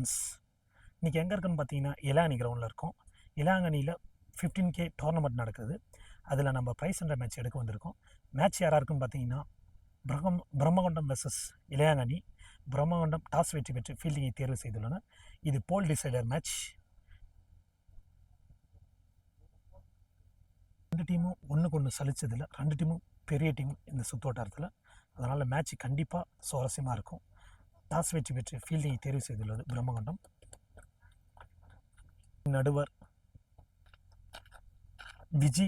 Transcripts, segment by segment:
இன்றைக்கி எங்கே இருக்குன்னு பார்த்தீங்கன்னா இலாங்கனி கிரவுண்டில் இருக்கும். இலாங்கனியில் 15K டோர்னமெண்ட் நடக்குது. அதில் நம்ம ப்ரைஸ் என்ற மேட்ச் எடுக்க வந்திருக்கோம். மேட்ச் யாராக இருக்குன்னு பார்த்தீங்கன்னா பிரம்மகொண்டம் வெர்சஸ் இளையாங்கனி. பிரம்மகொண்டம் டாஸ் வெற்றி பெற்று ஃபீல்டிங்கை தேர்வு செய்துள்ளனர். இது போல் டிசைடர் மேட்ச். ரெண்டு டீமும் ஒன்றுக்கு ஒன்று சலிச்சதில்லை. ரெண்டு டீமும் பெரிய டீம் இந்த சுத்தோட்டாரத்தில். அதனால் மேட்ச் கண்டிப்பாக சுவாரஸ்யமாக இருக்கும். டாஸ் வெற்றி பெற்று ஃபீல்டிங்கை தேர்வு செய்துள்ளது பிரம்மகொண்டம். நடுவர் விஜி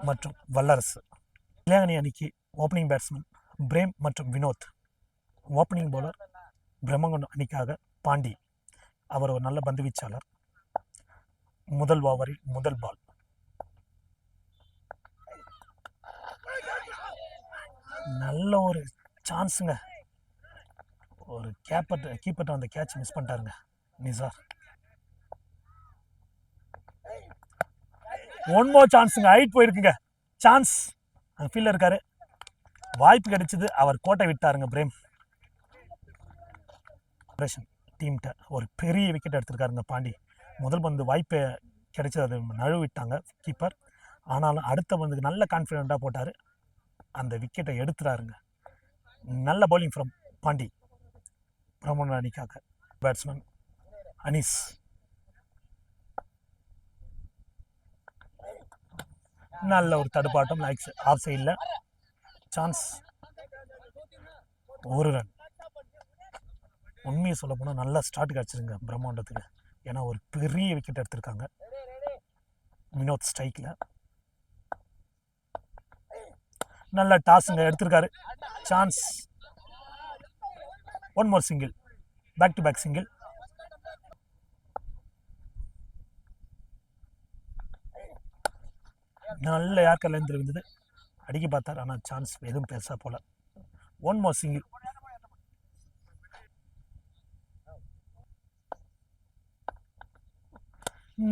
மற்றும் வல்லரசு. இளையாங்கனி அணிக்கு ஓப்பனிங் பேட்ஸ்மேன் பிரேம் மற்றும் வினோத். ஓப்பனிங் பவுலர் பிரம்மகொண்டம் அணிக்காக பாண்டி. அவர் ஒரு நல்ல பந்து வீச்சாளர். முதல் ஓவரில் முதல் பால். நல்ல ஒரு சான்ஸுங்க. ஒரு கீப்பர்ட்ட அந்த கேட்ச் மிஸ் பண்ணிட்டாருங்க நிசார். ஒன் மோர் சான்ஸுங்க. ஹைட் போயிருக்குங்க. சான்ஸ் அந்த ஃபீல்டில் இருக்காரு. வாய்ப்பு கிடைச்சது. அவர் கோட்டை விட்டாருங்க பிரேம். டீம்கிட்ட ஒரு பெரிய விக்கெட் எடுத்திருக்காருங்க பாண்டி. முதல் பந்து வாய்ப்பை கிடைச்சது, அது நழுவு விட்டாங்க கீப்பர். ஆனாலும் அடுத்த பந்துக்கு நல்ல கான்ஃபிடென்ட்டாக போட்டார். அந்த விக்கெட்டை எடுத்துறாருங்க. நல்ல பவுலிங் ஃப்ரம் பாண்டி பிரம்மகொண்டம் அணிக்காக. பேட்ஸ்மேன் அனீஸ். நல்ல ஒரு தடுப்பாட்டம். ஆஃப் சைடில் சான்ஸ். ஒரு ரன். உண்மையை சொல்ல போனால் நல்ல ஸ்டார்ட் கிடச்சிருங்க பிரம்மகொண்டத்துக்கு. ஏன்னா ஒரு பெரிய விக்கெட் எடுத்திருக்காங்க வினோத் ஸ்ட்ரைக்கில். நல்ல டாஸுங்க எடுத்திருக்காரு. Chance. One more single. Back to back single. நல்ல யார்க்கர் லைன் இருந்தது. அடிக்க பார்த்தார். ஆனால் சான்ஸ் எதுவும் பெருசாக போல. One more single.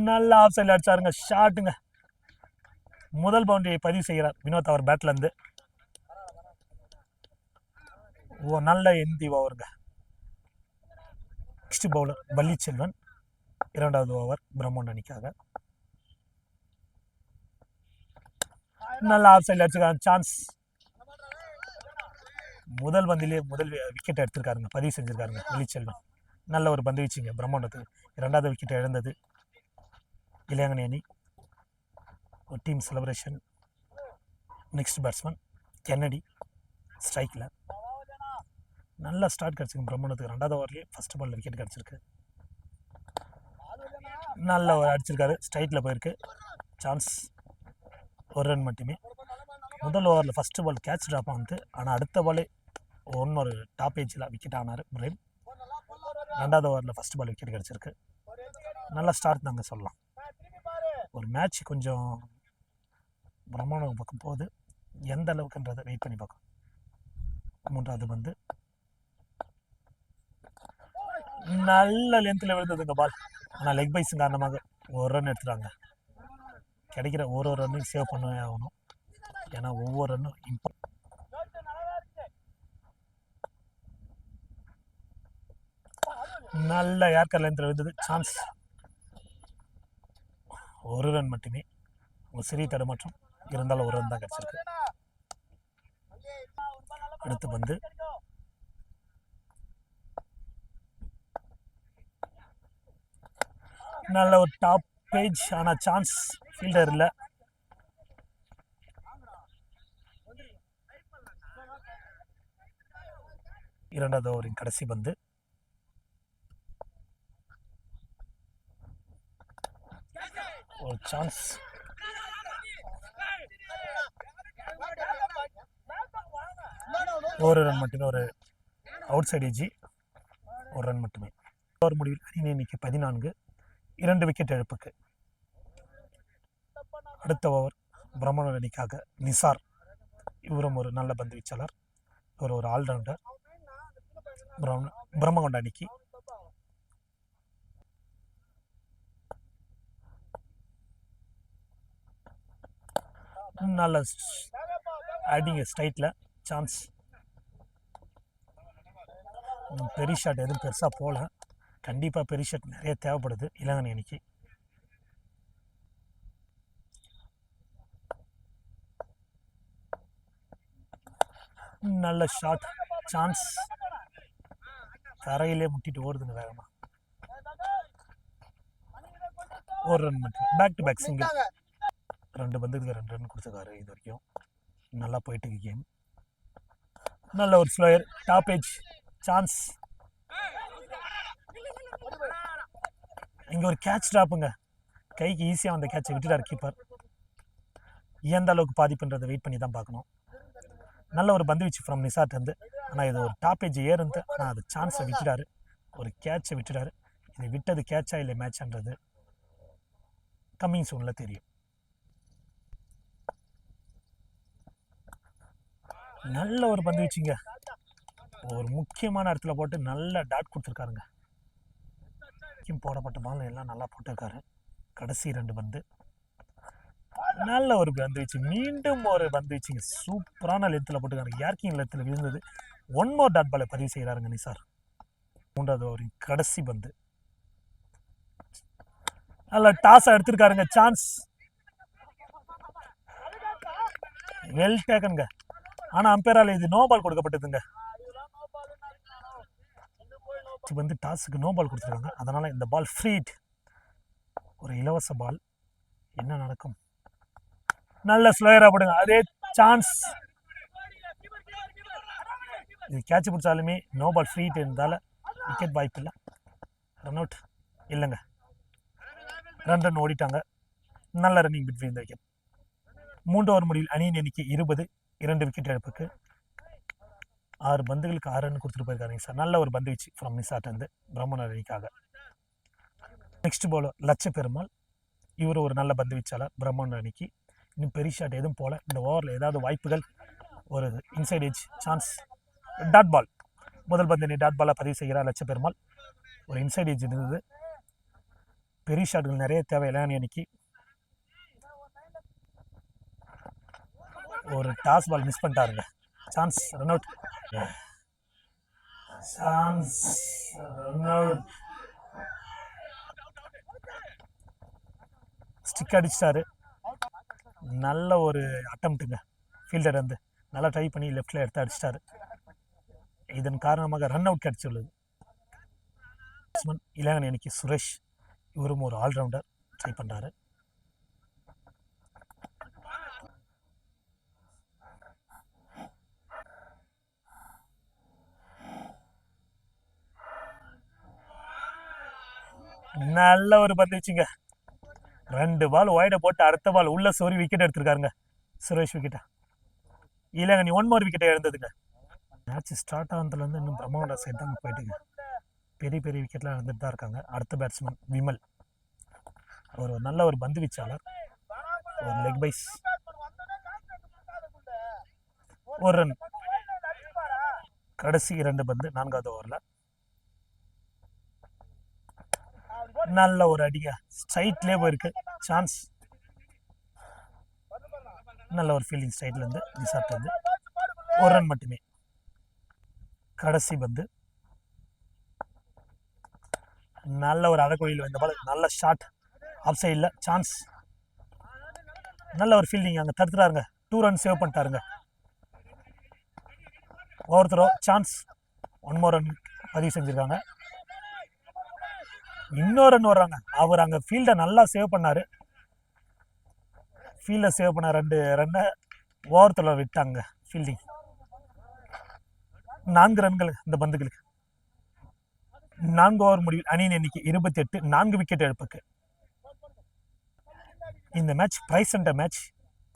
நல்ல ஆஃப் சைடில் அடிச்சாருங்க. ஷாட்டுங்க. முதல் பவுண்டரியை பதிவு செய்கிறார் வினோத் அவர் பேட்லேருந்து. நல்ல எந்தி ஓவருங்க. Next bowler வள்ளிச்செல்வன். இரண்டாவது ஓவர் பிரம்மகொண்டம் அணிக்காக. நல்ல ஆஃப் சைடில் அடிச்சிருக்காங்க. சான்ஸ். முதல் பந்திலே முதல் விக்கெட் எடுத்திருக்காருங்க, பதிவு செஞ்சிருக்காருங்க வள்ளிச்செல்வன். நல்ல ஒரு பந்து வீச்சுங்க பிரம்மகொண்டத்துக்கு. இரண்டாவது விக்கெட்டை இழந்தது இளையாங்கனி அணி. ஒரு team celebration. Next batsman Kennedy ஸ்ட்ரைக்கில். நல்ல ஸ்டார்ட் கிடச்சிருக்கு பிரம்மகொண்டத்துக்கு. ரெண்டாவது ஓவர்லேயே ஃபர்ஸ்ட் பாலில் விக்கெட் கிடச்சிருக்கு. நல்ல ஒரு அடிச்சிருக்காரு. ஸ்ட்ரைட்டில் போயிருக்கு. சான்ஸ். ஒரு ரன் மட்டுமே. முதல் ஓவரில் ஃபஸ்ட்டு பால் கேட்ச் ட்ராப் ஆனது. ஆனால் அடுத்த பாலே ஒரு டாப் ஏஜில் விக்கெட் ஆனார் பிரேம். ரெண்டாவது ஓவரில் ஃபஸ்ட் பால் விக்கெட் கிடச்சிருக்கு. நல்ல ஸ்டார்ட் தாங்க சொல்லலாம். ஒரு மேட்ச் கொஞ்சம் பிரம்மகொண்டம் பக்கம் போகுது. எந்த அளவுக்குன்றதை வெயிட் பண்ணி பார்க்கும். மூன்றாவது பந்து நல்ல லென்த்தில் விழுந்ததுங்க பால். ஆனால் லெக் பைஸும் காரணமாக ஒரு ரன் எடுத்துட்டாங்க. கிடைக்கிற ஒரு ரன்னையும் சேவ் பண்ணவே ஆகணும். ஏன்னா ஒவ்வொரு ரன்னும் நல்ல யார்க்கர் லென்த்தில் விழுந்தது. சான்ஸ். ஒரு ரன் மட்டுமே. ஒரு சிறிய தடுமாற்றம் இருந்தாலும் ஒரு ரன் தான் கிடச்சிருக்கு. அடுத்த பந்து நல்ல ஒரு டாப் பேஜ். ஆனால் சான்ஸ். ஃபீல்டர் இல்லை. இரண்டாவது ஓவரின் கடைசி பந்து. ஒரு சான்ஸ். ஒரு ரன் மட்டுமே. ஒரு அவுட் சைட் ஏஜி. ஒரு ரன் மட்டுமே. ஓவர் முடிவில் அணி இன்னைக்கு 14. 2 விக்கெட் இழப்புக்கு. அடுத்த ஓவர் பிரம்மகொண்டம் அணிக்காக நிசார். இவரும் ஒரு நல்ல பந்து வீச்சாளர். இவர் ஒரு ஆல்ரவுண்டர் பிரம்மகொண்டம் அணிக்கு. நல்ல அடிங்க ஸ்ட்ரைட்டில். சான்ஸ். பெரிய ஷாட் எதுவும் பெருசாக போகல. கண்டிப்பாக பெரிய ஷாட் நிறைய தேவைப்படுது இளங்கனி அணிக்கு. நல்ல ஷாட், சான்ஸ், தரையிலே முட்டிட்டு ஓடுதுங்க வேகமா. ஒரு ரன் மட்டும். Back to back single. 2 பந்துக்கு 2 ரன் கொடுத்துருக்காரு இது வரைக்கும். நல்லா போயிட்டு இருக்கு கேம். நல்ல ஒரு ஸ்லோயர், டாப் ஏஜ், சான்ஸ். இங்கே ஒரு கேட்ச் ட்ராப்புங்க. கைக்கு ஈஸியாக வந்த கேட்சை விட்டுட்டார் கீப்பர். எந்த அளவுக்கு பாதிப்புன்றதை வெயிட் பண்ணி தான் பார்க்கணும். நல்ல ஒரு பந்து வீச்சு ஃப்ரம் நிசாட் வந்து. ஆனால் இது ஒரு டாப் ஏஜ் ஏறுந்து, ஆனால் அது சான்ஸை விட்டுட்டாரு. ஒரு கேட்சை விட்டுட்டாரு. இது விட்டது கேட்சா இல்லை மேட்ச்ன்றது கம்மிங் சூனில் தெரியும். நல்ல ஒரு பந்து வீச்சுங்க. ஒரு முக்கியமான இடத்துல போட்டு நல்ல டாட் கொடுத்துருக்காருங்க. போடப்பட்ட பால் எல்லாம் நல்லா போட்டிருக்காரு. கடைசி 2 பந்து நல்ல ஒரு பந்து வீச்சு. மீண்டும் ஒரு பந்து வீச்சுங்க. சூப்பரான லென்த்தில் போட்டுருக்காரு. யார்கிங் லென்த்தில் விழுந்தது. 1 மோர் டாட் பாலை பதிவு செய்கிறாருங்க நிசார். 3வது ஓவரின் கடைசி பந்து. நல்ல டாஸை எடுத்திருக்காருங்க. Chance, well டேக்கனுங்க. ஆனால் அம்பையரால் இது நோ பால் கொடுக்கப்பட்டதுங்க. வந்து டாஸுக்கு நோ பால் கொடுத்துருக்காங்க. அதனால் இந்த பால் ஃப்ரீட், ஒரு இலவச பால். என்ன நடக்கும்? நல்ல ஸ்லோயராக போடுங்க. அதே சான்ஸ். இது கேட்ச் பிடிச்சாலுமே நோ பால் ஃப்ரீட் இருந்தால விக்கெட் வாய்ப்பு இல்லை. ரன் அவுட் இல்லைங்க. 2 ரன் ஓடிட்டாங்க. நல்ல running between the wicket. 3 over முடிவில் அணியின் எண்ணிக்கை 20, 2 விக்கெட் இழப்புக்கு. 6 பந்துகளுக்கு 6 ரன் கொடுத்துட்டு போயிருக்காருங்க சார். நல்ல ஒரு பந்து வீச்சு ஃப்ரம் நிசாட் வந்து பிரம்மணர் அணிக்காக. நெக்ஸ்ட் பவுலர் லட்ச பெருமாள். இவர் ஒரு நல்ல பந்து வீச்சாளர் பிரம்மணர் அணிக்கு. இன்னும் பெரிய ஷாட் எதுவும் போல. இந்த ஓவரில் ஏதாவது வாய்ப்புகள், ஒரு inside edge, chance, dot ball. முதல் பந்து டாட் பாலாக பதிவு செய்கிறார் லட்ச பெருமாள். ஒரு இன்சைட் ஏஜ் இருந்தது. பெரிய ஷாட்டுகள் நிறைய தேவை இளங்கனி அணிக்கு. ஒரு டாஸ் பால் மிஸ் பண்ணிட்டாருங்க. Chance, run out. Chance, run out. Stick அடிச்சிட்டாரு. நல்ல ஒரு அட்டம்ப்ட்டுங்க. ஃபீல்டர் வந்து நல்லா ட்ரை பண்ணி லெஃப்டில் எடுத்து அடிச்சிட்டாரு. இதன் காரணமாக ரன் அவுட் கிடைச்சுள்ளது. இளங்கனி அணிக்கு சுரேஷ். இவரும் ஒரு ஆல்ரவுண்டர், ட்ரை பண்ணுறாரு. நல்ல ஒரு பந்து வச்சுங்க. 2 பால் ஒய்ட போட்டு அடுத்த பால் உள்ள சோரி விக்கெட் எடுத்திருக்காருங்க சுரேஷ். விக்கெட்டா இளங்கனி 1 மோர் விக்கெட்டை எழுந்ததுங்க. மேட்ச் ஸ்டார்ட் ஆனதுலேருந்து இன்னும் பிரம்மோட சைட் தான் போயிட்டுங்க. பெரிய பெரிய விக்கெட்லாம் இருந்துட்டு தான் இருக்காங்க. அடுத்த பேட்ஸ்மேன் விமல். அவர் நல்ல ஒரு பந்து வீச்சாளர். ஒரு லெக் பைஸ். 1 ரன். கடைசி 2 பந்து 4வது ஓவரில். நல்ல ஒரு அடிங்க. ஸ்ட்ரைட்லேயே போயிருக்கு. சான்ஸ். நல்ல ஒரு ஃபீல்டிங் ஸ்ட்ரைட்லேருந்து நிசாட் வந்து 1 ரன் மட்டுமே. கடைசி பந்து. நல்ல ஒரு அரைக்கோயில் வந்த பால். நல்ல ஷாட், ஆஃப் சைடில். சான்ஸ். நல்ல ஒரு ஃபீல்டிங். அங்கே தடுத்துறாருங்க. 2 ரன் சேவ் பண்ணிட்டாருங்க. Over throw, chance. 1 more run பதிவு செஞ்சுருக்காங்க. இன்னொரு ரன் வர்றாங்க. அவர் அங்கே ஃபீல்டை நல்லா சேவ் பண்ணார். ஃபீல்டை சேவ் பண்ண 2 ரன்னை ஓவர் த்ரோ விட்டாங்க ஃபீல்டிங். 4 ரன்கள் இந்த பந்துகளுக்கு. 4 ஓவர் முடிவில் அணியின் எண்ணிக்கை 28, 4 விக்கெட் இழப்புக்கு. இந்த மேட்ச் பிரைஸ் அண்ட் மேட்ச்,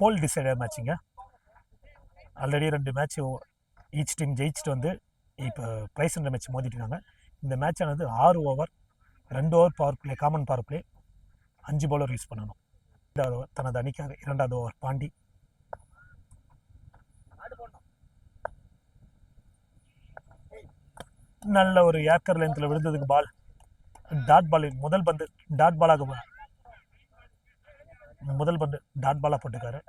போல் டிசைடர் மேட்சுங்க. ஆல்ரெடி 2 மேட்ச் ஈச் டீம் ஜெயிச்சுட்டு வந்து இப்போ பிரைஸ் அண்ட் மேட்ச் மோதிட்டு இருக்காங்க. இந்த மேட்ச் ஆனது 6 over, 2 over power play, common power play. 5 bowler use பண்ணணும். தனது அணிக்காக 2வது ஓவர் பாண்டி. நல்ல ஒரு ஏக்கர் லென்த்தில் விழுந்ததுக்கு பால். Dot ball. முதல் பந்து டாட் பாலாக போட்டுக்காரு.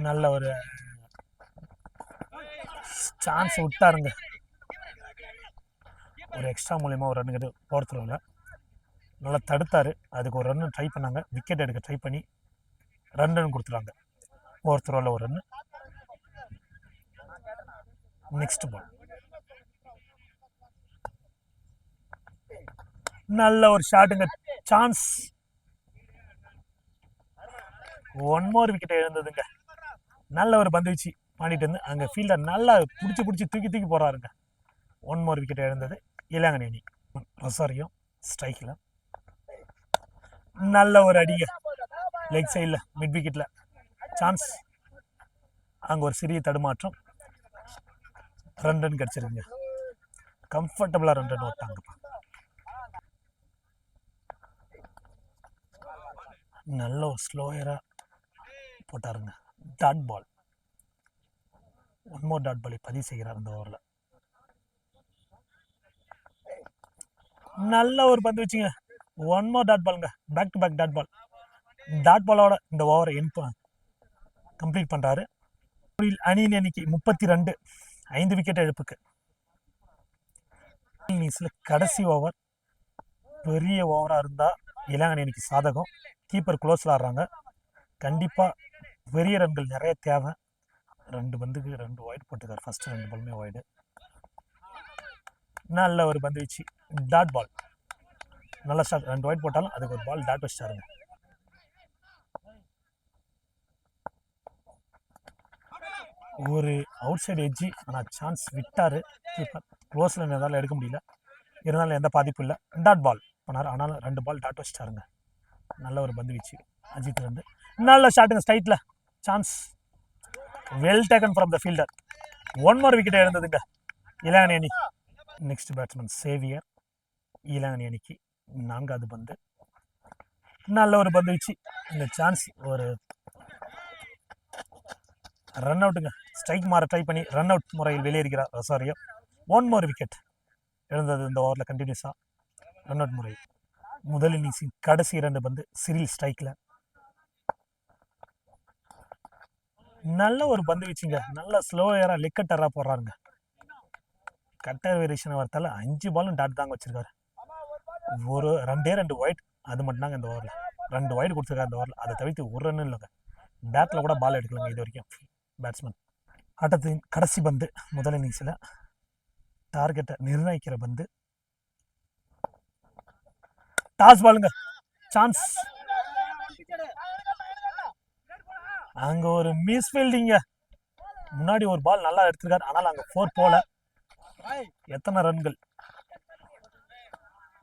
நல்ல ஒரு சான்ஸ் விட்டாருங்க. ஒரு எக்ஸ்ட்ரா மூலியமாக ஒரு ரன் போகிறதுல நல்லா தடுத்தார். அதுக்கு ஒரு ரன் ட்ரை பண்ணாங்க. விக்கெட் எடுக்க ட்ரை பண்ணி ரன் கொடுத்துறாங்க. ஒருத்தரோவில் ஒரு ரன். நெக்ஸ்ட் பால் நல்ல ஒரு ஷாட்டுங்க. சான்ஸ். ஒன் மோர் விக்கெட் எழுந்ததுங்க. நல்ல ஒரு பந்து வீச்சு பண்ணிட்டு இருந்து அங்கே ஃபீல்டர் நல்லா பிடிச்சி தூக்கி போகிறாருங்க. ஒன் மோர் விக்கெட் எழுந்தது இளங்கனி அணி. ரொசாரியோ ஸ்ட்ரைக்கில் நல்ல ஒரு அடிங்க லெக் சைடில் மிட் விக்கெட்டில். சான்ஸ். அங்கே ஒரு சிறிய தடுமாற்றம். ரன் கிடச்சிருக்குங்க. கம்ஃபர்டபுளாக ரன் ஓட்டாங்கப்பா. நல்ல ஒரு ஸ்லோயராக போட்டாருங்க. Dot ball. One more dot பாலை பதிவு செய்கிறார் அந்த ஓவரில். நல்ல ஒரு பந்து வச்சுங்க. ஒன் மோர் டாட் பாலுங்க. Back to back dot ball. Dot பாலோட இந்த ஓவரை கம்ப்ளீட் பண்ணுறாரு. அணியின் எண்ணிக்கை 32. 5 விக்கெட் இழப்புக்கு. கடைசி ஓவர் பெரிய ஓவராக இருந்தால் இளங்கனி அணிக்கு சாதகம். கீப்பர் க்ளோஸில் ஆடுறாங்க. கண்டிப்பாக பெரிய ரன்கள் நிறைய தேவை. 2 பந்துக்கு 2 ஒயிட் போட்டுக்கார். ஃபர்ஸ்ட் 2 பாலுமே ஒயிடு. நல்ல ஒரு பந்து வீச்சு. Dot ball. நல்ல ஷாட். 2 ஒயிட் போட்டாலும் அதுக்கு ஒரு பால் டாட் வச்சிட்டாருங்க. ஒரு அவுட் சைடு எட்ஜி. ஆனால் சான்ஸ் விட்டார் கீப்பர். க்ளோஸில் இருந்தாலும் எடுக்க முடியல. இருந்தாலும் எந்த பாதிப்பும் இல்லை. டாட் பால் பண்ணார். ஆனாலும் 2 பால் டாட் வச்சிட்டாருங்க. நல்ல ஒரு பந்து வீச்சு அஜித் வந்து. நல்ல ஷாட்டுங்க ஸ்ட்ரைட்டில். Chance. Well taken from the fielder. One more wicket எழுந்ததுங்க இளங்கனி அணி. Next batsman Xavier. இளங்கனி அணிக்கு 4வது பந்து. நல்ல ஒரு பந்து வீச்சு. இந்த சான்ஸ் ஒரு ரன் அவுட்டுங்க. ஸ்ட்ரைக் மாற ட்ரை பண்ணி ரன் அவுட் முறையில் வெளியேறுகிறார் ரொசாரியோ. ஒன் மோர் விக்கெட் எழுந்தது இந்த ஓவரில். கண்டினியூஸாக ரன் அவுட் முறை. முதல் இன்னிங்ஸின் கடைசி 2 பந்து சிறில் ஸ்ட்ரைக்கில். நல்ல ஒரு பந்து வீச்சுங்க. நல்ல ஸ்லோயராக லிக்கட்டராக போடுறாருங்க. கட்டர் வேரியேஷன் வரத்தால 5 பாலும் டாட் தாங்க வச்சிருக்காரு. ஒரு 2 ஒயிட். அது மட்டும் தாங்க இந்த ஓவரில். 2 ஒயிட் கொடுத்துருக்காரு இந்த ஓவரில். அதை தவிர்த்து ஒரு ரன் இல்லைங்க. பேட்டில் கூட பால் எடுக்கலங்க இது வரைக்கும் பேட்ஸ்மேன். ஆட்டத்தின் கடைசி பந்து முதல் இன்னிங்ஸில். டார்கெட்டை நிர்ணயிக்கிற பந்து. டாஸ் பாலுங்க. சான்ஸ். அங்க ஒரு மிஸ் ஃபீல்டிங்க. முன்னாடி ஒரு பால் நல்லா எடுத்திருக்காரு. ஆனால் அங்க 4 போல. எத்தனை ரன்கள்?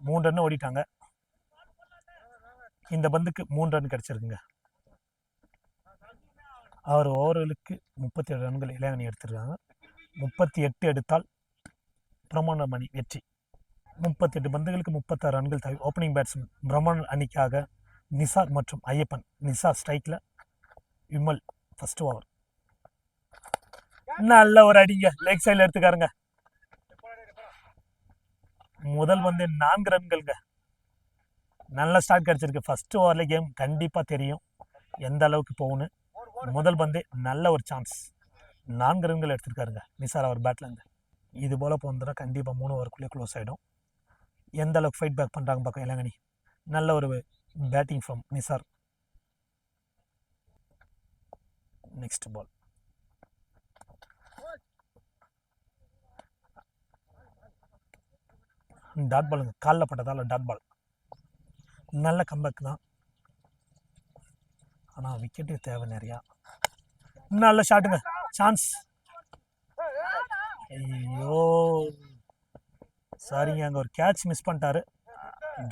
3 ரன் ஓடிட்டாங்க. இந்த பந்துக்கு 3 ரன் கிடைச்சிருக்குங்க. அவர் ஓவர்களுக்கு 37 ரன்கள் இளங்கனி எடுத்திருக்காங்க. 38 எடுத்தால் பிரமாணம் அணி வெற்றி. 38 பந்துகளுக்கு 36 ரன்கள் தேவை. ஓப்பனிங் பேட்ஸ்மேன் பிரமாணம் அணிக்காக நிசார் மற்றும் ஐயப்பன். நிசார் ஸ்ட்ரைக்கில். Vimal first over. நல்ல ஒரு அடிங்க லெக் சைடில் எடுத்துக்காருங்க. முதல் வந்து 4 ரன்கள்ங்க. நல்ல ஸ்டார்ட் கிடைச்சிருக்கு. ஃபர்ஸ்ட் ஓவரில் கேம் கண்டிப்பாக தெரியும் எந்த அளவுக்கு போகுன்னு. முதல் பந்து நல்ல ஒரு சான்ஸ். 4 ரன்கள் எடுத்துருக்காருங்க நிசார் அவர் பேட்லேருந்து. இது போல் போனதுன்னா கண்டிப்பாக 3 ஓவருக்குள்ளே க்ளோஸ் ஆகிடும். எந்த அளவுக்கு ஃபைட் பேக் பண்ணுறாங்க பார்க்க இளங்கனி. நல்ல ஒரு batting from Nisar. Next ball. Dot பாலுங்க. காலில் பட்டதால் டாட் பால். நல்ல கம்பேக் தான். ஆனால் விக்கெட்டு தேவை நிறையா. நல்ல ஷாட்டுங்க. சான்ஸ். ஐயோ சாரிங்க. அங்கே ஒரு கேட்ச் மிஸ் பண்ணிட்டாரு.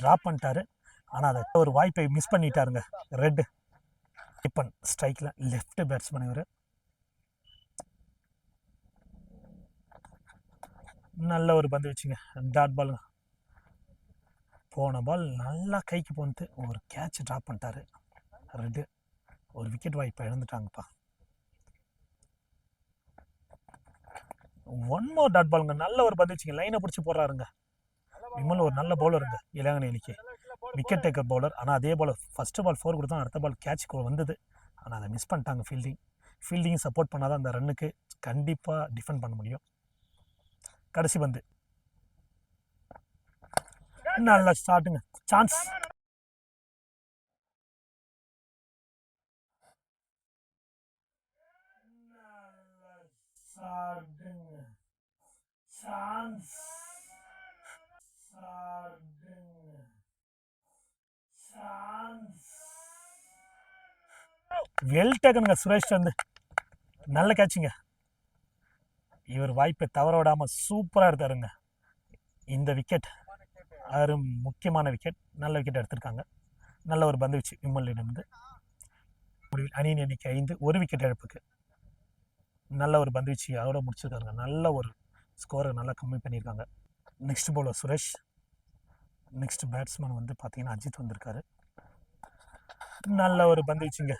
ட்ராப் பண்ணிட்டாரு. ஆனால் அதை ஒரு வாய்ப்பை மிஸ் பண்ணிட்டாருங்க. ரெட் ஐயப்பன் ஸ்ட்ரைக்கில். லெஃப்ட் பேட்ஸ்மேன் இவர். நல்ல ஒரு பந்து வச்சுங்க. Dot ball. போன பால் நல்லா கைக்கு போட்டு ஒரு கேட்ச் ட்ராப் பண்ணிட்டாரு. ரெட்டு ஒரு விக்கெட் வாய்ப்பை இழந்துட்டாங்கப்பா. ஒன் மோர் டாட் பாலுங்க. நல்ல ஒரு பந்து வச்சுங்க. லைனை பிடிச்சி போடுறாருங்க. விமல் ஒரு நல்ல பவுலருங்க இளங்கனி அணிக்கு. Wicket taker bowler. ஆனால் அதே பால் ஃபர்ஸ்ட் பால் 4 கொடுத்தா அடுத்த பால் கேட்ச் வந்தது. ஆனால் அதை மிஸ் பண்ணிட்டாங்க. ஃபீல்டிங் சப்போர்ட் பண்ணாதான் அந்த ரன்னுக்கு கண்டிப்பாக டிஃபெண்ட் பண்ண முடியும். கடைசி பந்து நல்ல ஸ்டார்ட்டுங்க. சான்ஸ். சான்ஸ். வெல் டேக்கனுங்க சுரேஷ் வந்து. நல்ல கேட்சுங்க. இவர் வாய்ப்பை தவற விடாமல் சூப்பராக எடுத்தாருங்க. இந்த விக்கெட் அது முக்கியமான விக்கெட். நல்ல விக்கெட் எடுத்திருக்காங்க. நல்ல ஒரு பந்து வச்சு விம்மலிருந்து முடிவில் அணியின் எண்ணிக்கை 5, 1 விக்கெட் இழப்புக்கு. நல்ல ஒரு பந்து வச்சு அதோட முடிச்சிருக்காங்க. நல்ல ஒரு ஸ்கோரை நல்லா கம்மி பண்ணியிருக்காங்க. Next bowler Suresh. Next batsman வந்து பார்த்தீங்கன்னா அஜித் வந்திருக்காரு. நல்ல ஒரு பந்து வச்சுங்க.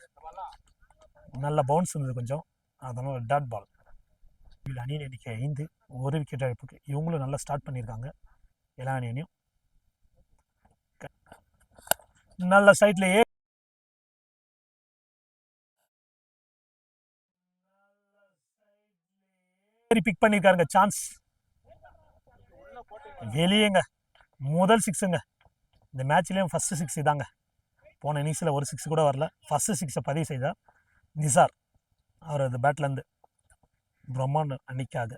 நல்ல பவுன்ஸ் இருந்தது கொஞ்சம், அதனால ஒரு டாட் பால். அணியின் எண்ணிக்கை 5, 1 விக்கெட் இழப்புக்கு. இவங்களும் நல்லா ஸ்டார்ட் பண்ணியிருக்காங்க எல்லா அணியனையும். நல்ல சைட்லேயே பிக் பண்ணியிருக்காருங்க. சான்ஸ் வெளியேங்க. முதல் சிக்ஸுங்க இந்த மேட்ச்லேயும். ஃபர்ஸ்ட் சிக்ஸ் இதாங்க. போன இன்னிங்ஸில் ஒரு சிக்ஸ் கூட வரல. ஃபர்ஸ்ட் சிக்ஸை பதிவு செய்தார் நிசார். அவர் அது பேட்லேருந்து பிரம்மாண்டம் அன்னிக்காக.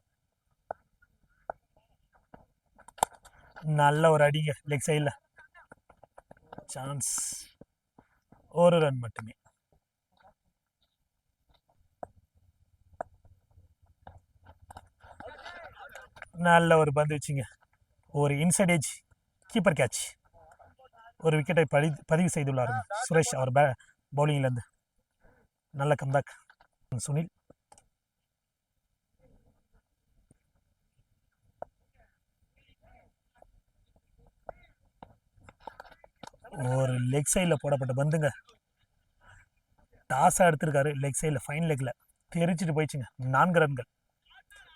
நல்ல ஒரு அடிங்க லெக் சைடில். சான்ஸ். ஒரு ரன் மட்டுமே. நல்ல ஒரு பந்து வச்சுங்க. ஒரு இன்சைட் ஏஜ் கீப்பர் கேட்ச். ஒரு விக்கெட்டை பதிவு செய்துள்ளார் சுரேஷ் அவர் பவுலிங்லேருந்து. நல்ல கம்பேக் சுனில். ஒரு லெக் சைடில் போடப்பட்ட பந்துங்க. டாஸாக எடுத்திருக்காரு லெக் சைடில், ஃபைன் லெக்கில் தெரிச்சிட்டு போயிடுச்சுங்க. 4 ரன்கள்.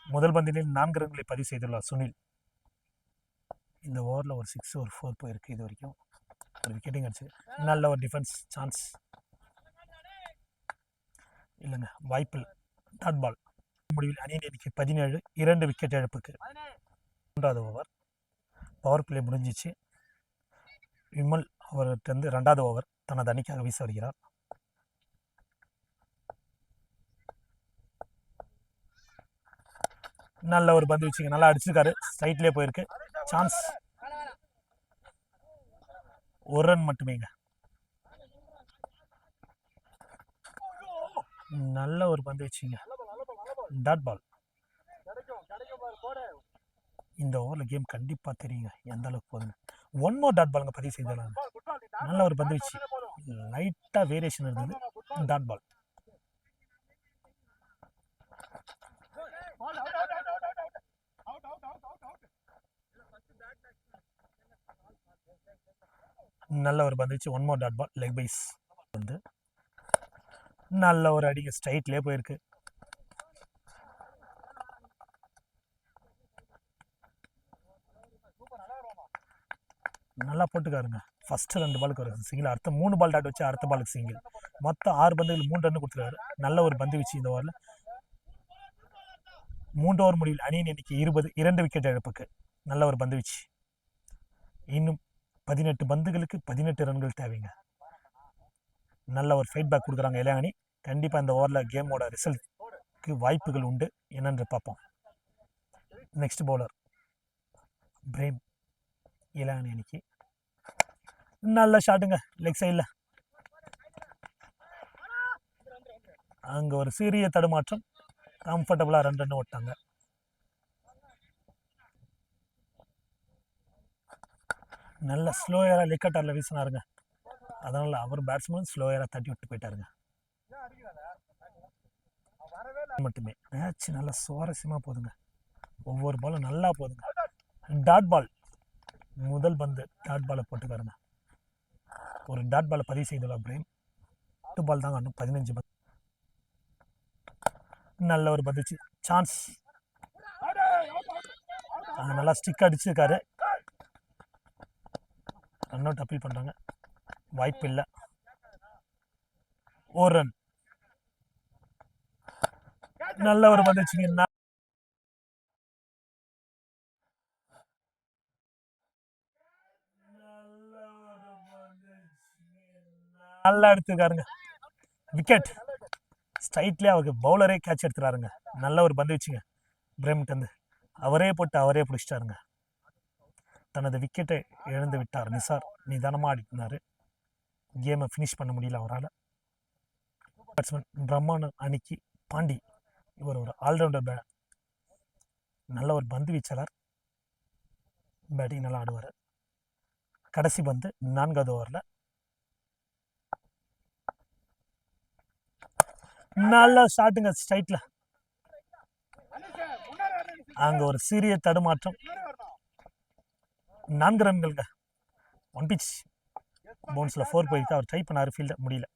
முதல் பந்தில் 4 ரன்களை பதிவு செய்துள்ளார் சுனில். இந்த ஓவரில் ஒரு 6 ஒரு 4 போயிருக்கு இது வரைக்கும். ஒரு விக்கெட்டும் கிடச்சி. நல்ல ஒரு டிஃபென்ஸ். சான்ஸ் இல்லைங்க, வாய்ப்பில். Dot ball. முடிவில் அணியின் எண்ணிக்கை 17, 2 விக்கெட் இழப்புக்கு. 3வது ஓவர். பவர் பிளே முடிஞ்சிச்சு. விமல் அவர்கிட்ட 2வது ஓவர் தனது அணிக்காக வீச வருகிறார். நல்ல ஒரு பந்து வச்சுங்க. நல்லா அடிச்சிருக்காரு. ஸ்ட்ரைட்லேயே போயிருக்கு. சான்ஸ். ஒரு ரன் மட்டுமேங்க. நல்ல ஒரு பந்து வச்சுங்க. Dot ball. இந்த ஓவரில் கேம் கண்டிப்பாக தெரியுங்க எந்த அளவுக்கு போகுதுன்னு. 1 மோர் டாட் பாலுங்க பதிவு செய்தாங்க. நல்ல ஒரு பந்து வச்சு லைட்டாக வேரியேஷன் இருந்தது. Dot ball. நல்ல ஒரு பந்து வச்சு 1 மோர் டாட் பால். லெக் பைஸ் வந்து நல்ல ஒரு அடிங்க. ஸ்ட்ரைட்லேயே போயிருக்கு. நல்லா போட்டுக்காருங்க. ஃபர்ஸ்ட் 2 பாலுக்கு ஒரு சிங்கிள், அடுத்த 3 பால் டாட் வச்சு அடுத்த பாலுக்கு சிங்கிள். மொத்தம் 6 பந்துகள் 3 ரன் கொடுத்துருக்காரு. நல்ல ஒரு பந்து வச்சு இந்த ஓவரில். 3 ஓவர் முடிவில் அணியின் எண்ணிக்கை 20, 2 விக்கெட் இழப்புக்கு. நல்ல ஒரு பந்து வச்சு. இன்னும் 18 பந்துகளுக்கு 18 ரன்கள் தேவைங்க. நல்ல ஒரு ஃபைட் பேக் கொடுக்குறாங்க இளைய அணி. கண்டிப்பாக இந்த ஓவரில் கேமோட ரிசல்ட்க்கு வாய்ப்புகள் உண்டு. என்னென்று பார்ப்போம். Next bowler Prem. இளைய அணி அணிக்கு நல்ல ஷாட்டுங்க லெக் சைடில். அங்கே ஒரு சிறிய தடுமாற்றம். கம்ஃபர்டபுளாக 2 ரன் ஓட்டாங்க. நல்ல ஸ்லோயராக லெக்கட்டாரில் வீசினாருங்க. அதனால் அவர் பேட்ஸ்மேன் ஸ்லோயராக தட்டி விட்டு போயிட்டாருங்க. மட்டுமே மேட்ச் நல்லா சுவாரஸ்யமாக போகுதுங்க. ஒவ்வொரு பாலும் நல்லா போகுதுங்க. Dot ball. முதல் பந்து டாட் பாலை போட்டுக்காருங்க. ஒரு டாட் பாலை பதிவு செய்துள்ளார் பிரேம். 8 பால் தாங்க, இன்னும் 15 பந்து. நல்ல ஒரு பந்துச்சு. சான்ஸ். நல்லா ஸ்டிக் அடிச்சிருக்காரு. ரன் அவுட் அப்பீல் பண்ணுறாங்க. வாய்ப்பு இல்லை. ஒரு ரன். நல்ல ஒரு பந்துச்சுங்க. நல்லா எடுத்துருக்காருங்க, விக்கெட். ஸ்ட்ரைட்லேயே அவருக்கு பவுலரே கேட்ச் எடுத்துறாருங்க. நல்ல ஒரு பந்து வச்சுங்க பிரேம்கிட்ட அவரே போட்டு அவரே பிடிச்சிட்டாருங்க. தனது விக்கெட்டை இழந்து விட்டார் நிசார். நிதானமாக ஆடினார். கேமை ஃபினிஷ் பண்ண முடியல அவரால். பேட்ஸ்மேன் பிரம்மாண்ட அணிக்கு பாண்டி. இவர் ஒரு ஆல்ரவுண்டர், நல்ல ஒரு பந்து வீச்சாளர், பேட்டிங் நல்லா ஆடுவார். கடைசி பந்து 4வது ஓவரில் நல்ல ஷாட்டுங்க ஸ்ட்ரைட்ல. அங்க ஒரு சீரிய தடுமாற்றம். 4 ரன்களுங்க. 1 பிச் பவுன்ஸ்ல 4 போயிருக்கு. அவர் ட்ரை பண்ணாரு, ஃபீல்ட முடியல.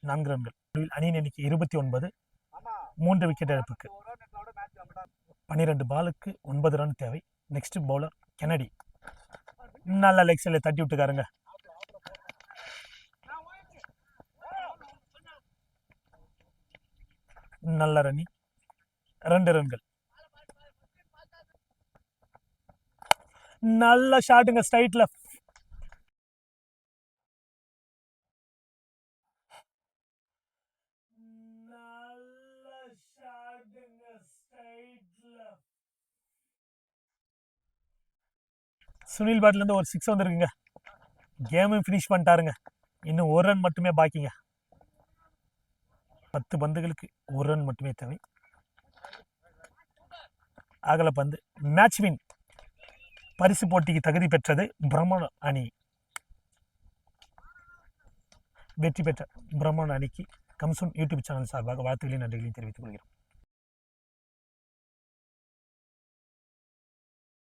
4 ரன்கள். அணியின் எண்ணிக்கை 29. 3 விக்கெட் இழப்புக்கு. 12 பாலுக்கு 9 ரன் தேவை. Next bowler Kennedy. நல்ல லெக் சைடில் தட்டி விட்டுக்காருங்க. நல்ல ரன்னிங். 2 ரன்கள். நல்ல ஷாட்டுங்க ஸ்ட்ரைட்ல. சுனில் பேட்ல இருந்து ஒரு 6 வந்திருக்குங்க. கேமும் ஃபினிஷ் பண்ணிட்டாருங்க. இன்னும் 1 ரன் மட்டுமே பாக்கிங்க. 10 பந்துகளுக்கு 1 ரன் மட்டுமே தேவை. அகல பந்து மேட்ச் வின். பரிசு போட்டிக்கு தகுதி பெற்றது பிரம்மாண்ட அணி. வெற்றி பெற்ற பிரம்மாண்ட அணிக்கு கம்சூன் யூடியூப் சேனல் சார்பாக வாழ்த்துக்களையும் நன்றிகளையும் தெரிவித்துக் கொள்கிறோம்.